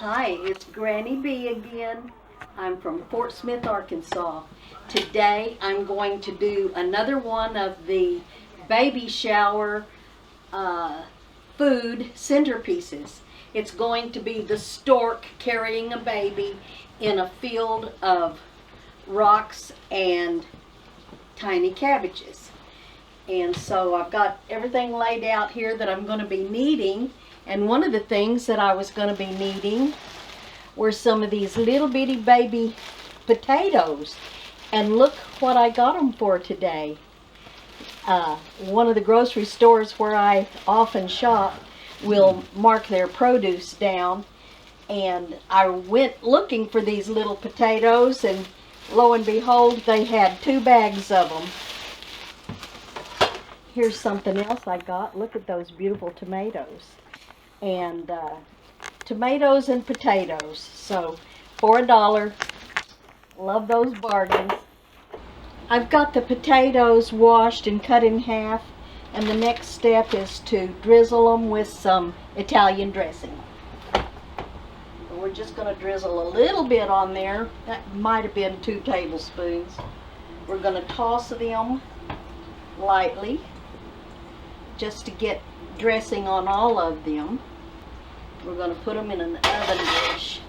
Hi, it's Granny B again. I'm from Fort Smith, Arkansas. Today I'm going to do another one of the baby shower food centerpieces. It's going to be the stork carrying a baby in a field of rocks and tiny cabbages. And so I've got everything laid out here that I'm going to be needing. And one of the things that I was going to be needing were some of these little bitty baby potatoes. And look what I got them for today. One of the grocery stores where I often shop will mark their produce down. And I went looking for these little potatoes, and lo and behold, they had 2 bags of them. Here's something else I got. Look at those beautiful tomatoes. And tomatoes and potatoes. So for $1, love those bargains. I've got the potatoes washed and cut in half, and the next step is to drizzle them with some Italian dressing. We're just going to drizzle a little bit on there. That might have been 2 tablespoons. We're going to toss them lightly just to get dressing on all of them. We're going to put them in an oven dish.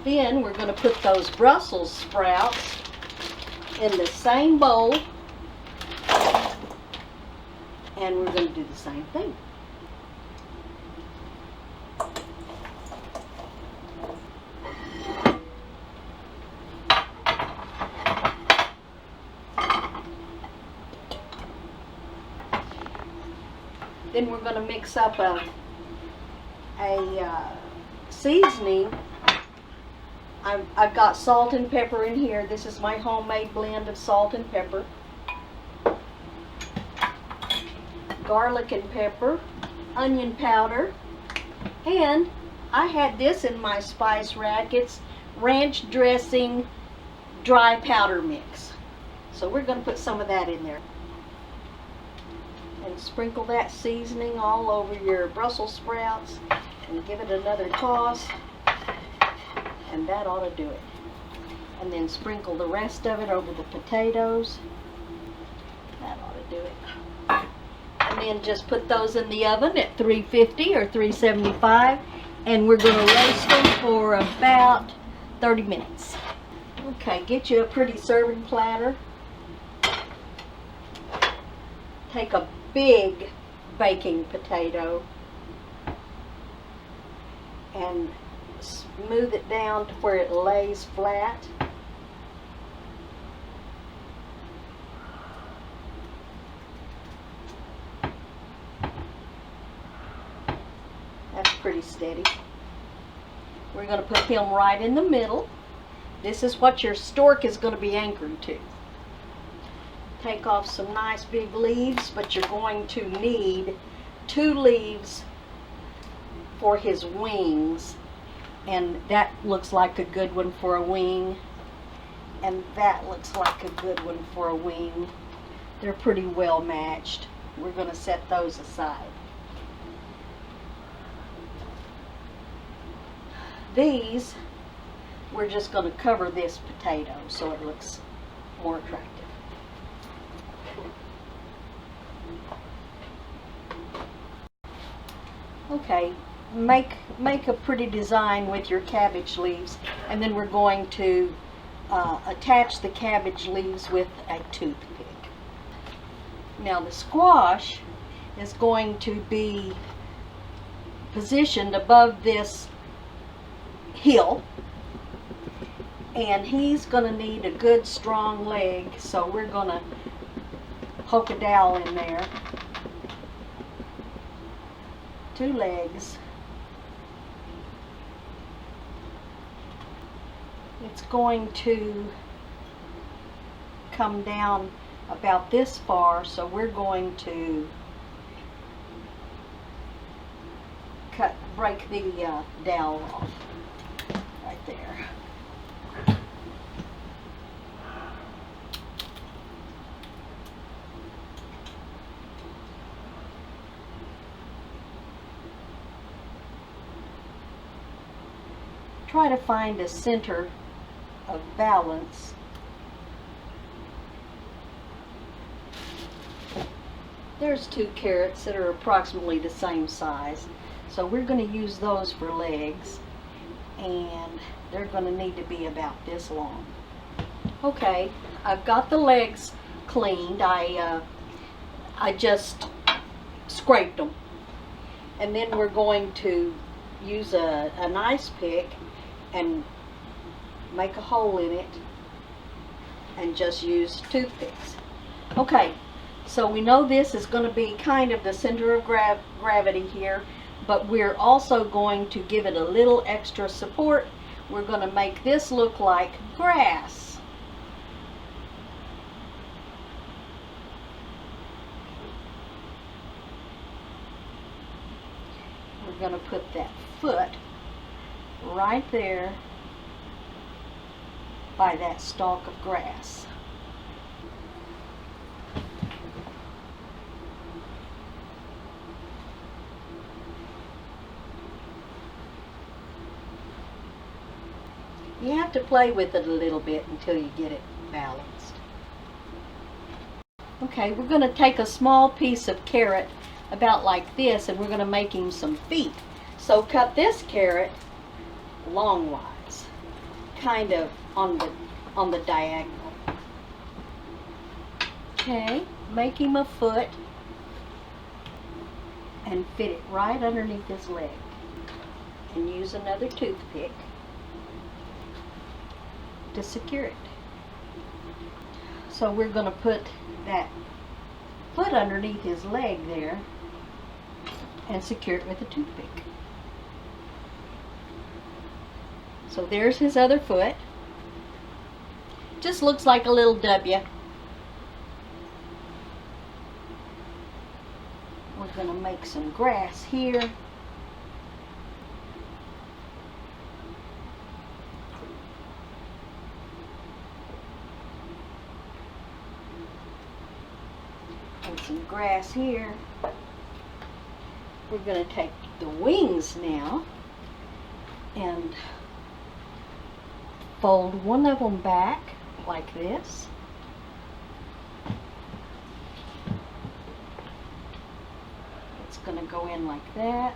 Then we're going to put those Brussels sprouts in the same bowl, and we're going to do the same thing. Then we're going to mix up a seasoning. I've got salt and pepper in here. This is my homemade blend of salt and pepper. Garlic and pepper, onion powder, and I had this in my spice rack. It's ranch dressing dry powder mix. So we're going to put some of that in there. And sprinkle that seasoning all over your Brussels sprouts and give it another toss, and that ought to do it. And then sprinkle the rest of it over the potatoes. That ought to do it. And then just put those in the oven at 350 or 375, and we're going to roast them for about 30 minutes. Okay, get you a pretty serving platter. Take a big baking potato and smooth it down to where it lays flat. That's pretty steady. We're going to put him right in the middle. This is what your stork is going to be anchored to. Take off some nice big leaves, but you're going to need 2 leaves for his wings. And that looks like a good one for a wing. And that looks like a good one for a wing. They're pretty well matched. We're going to set those aside. These, we're just going to cover this potato so it looks more attractive. Okay, make a pretty design with your cabbage leaves, and then we're going to attach the cabbage leaves with a toothpick. Now the squash is going to be positioned above this hill, and he's going to need a good strong leg, so we're going to poke a dowel in there. 2 legs. It's going to come down about this far, so we're going to break the dowel off right there. try to find a center of balance. There's 2 carrots that are approximately the same size. So we're going to use those for legs, and they're going to need to be about this long. Okay, I've got the legs cleaned. I just scraped them. And then we're going to use an ice pick and make a hole in it and just use toothpicks. Okay, so we know this is going to be kind of the center of gravity here, but we're also going to give it a little extra support. We're going to make this look like grass. We're going to put that foot right there by that stalk of grass. You have to play with it a little bit until you get it balanced. Okay, we're going to take a small piece of carrot about like this, and we're going to make him some feet. So cut this carrot longwise, kind of on the diagonal. Okay, make him a foot and fit it right underneath his leg. And use another toothpick to secure it. So we're going to put that foot underneath his leg there and secure it with a toothpick. So there's his other foot. Just looks like a little W. We're going to make some grass here. And some grass here. We're going to take the wings now and fold one of them back like this. It's going to go in like that.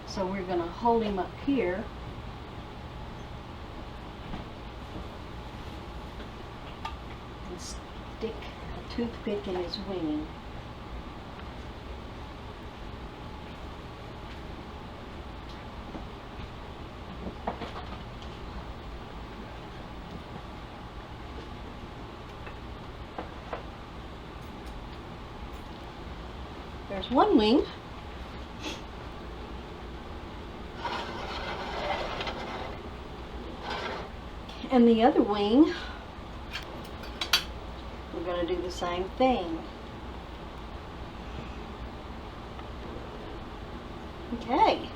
So we're going to hold him up here. And stick a toothpick in his wing. There's one wing. And the other wing, we're going to do the same thing. Okay.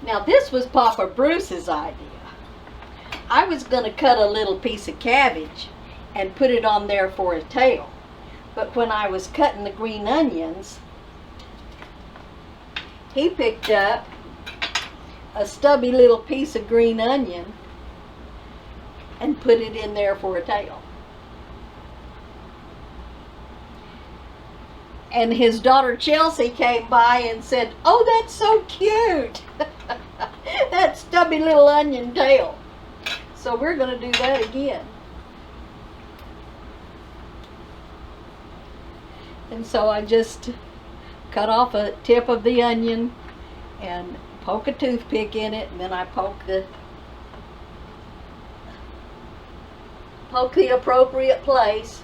Now this was Papa Bruce's idea. I was going to cut a little piece of cabbage and put it on there for a tail. But when I was cutting the green onions, he picked up a stubby little piece of green onion and put it in there for a tail. And his daughter Chelsea came by and said, "Oh, that's so cute." That stubby little onion tail. So we're going to do that again. And so I just cut off a tip of the onion and poke a toothpick in it, and then I poke the appropriate place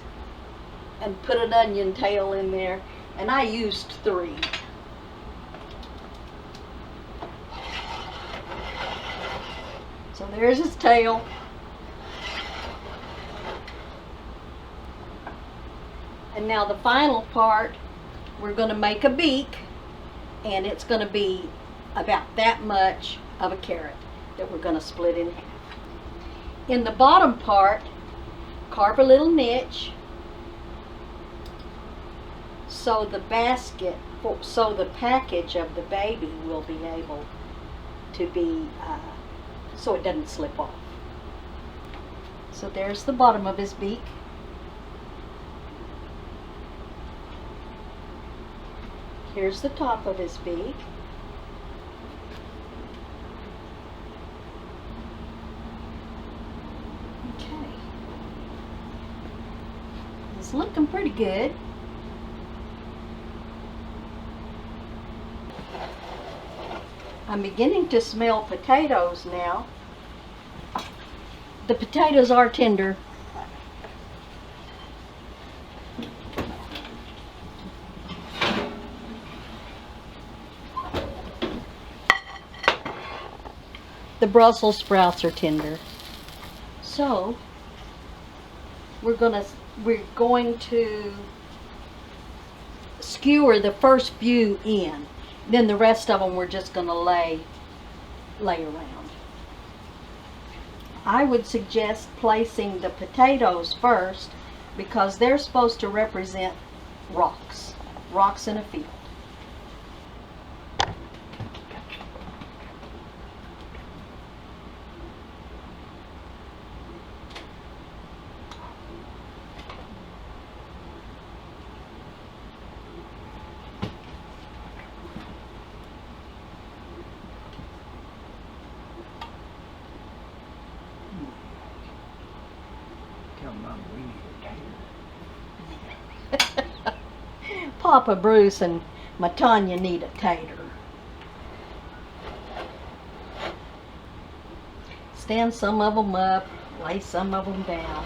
and put an onion tail in there. And I used 3. So there's his tail. And now the final part, we're going to make a beak, and it's going to be about that much of a carrot that we're going to split in half. In the bottom part, carve a little niche so the basket, so the package of the baby will be able to be, so it doesn't slip off. So there's the bottom of his beak. Here's the top of his beak. Okay. It's looking pretty good. I'm beginning to smell potatoes now. The potatoes are tender. The Brussels sprouts are tender. So we're going to skewer the first few in. Then the rest of them we're just going to lay around. I would suggest placing the potatoes first because they're supposed to represent rocks in a field. Papa Bruce and my Tanya need a tater. Stand some of them up, lay some of them down.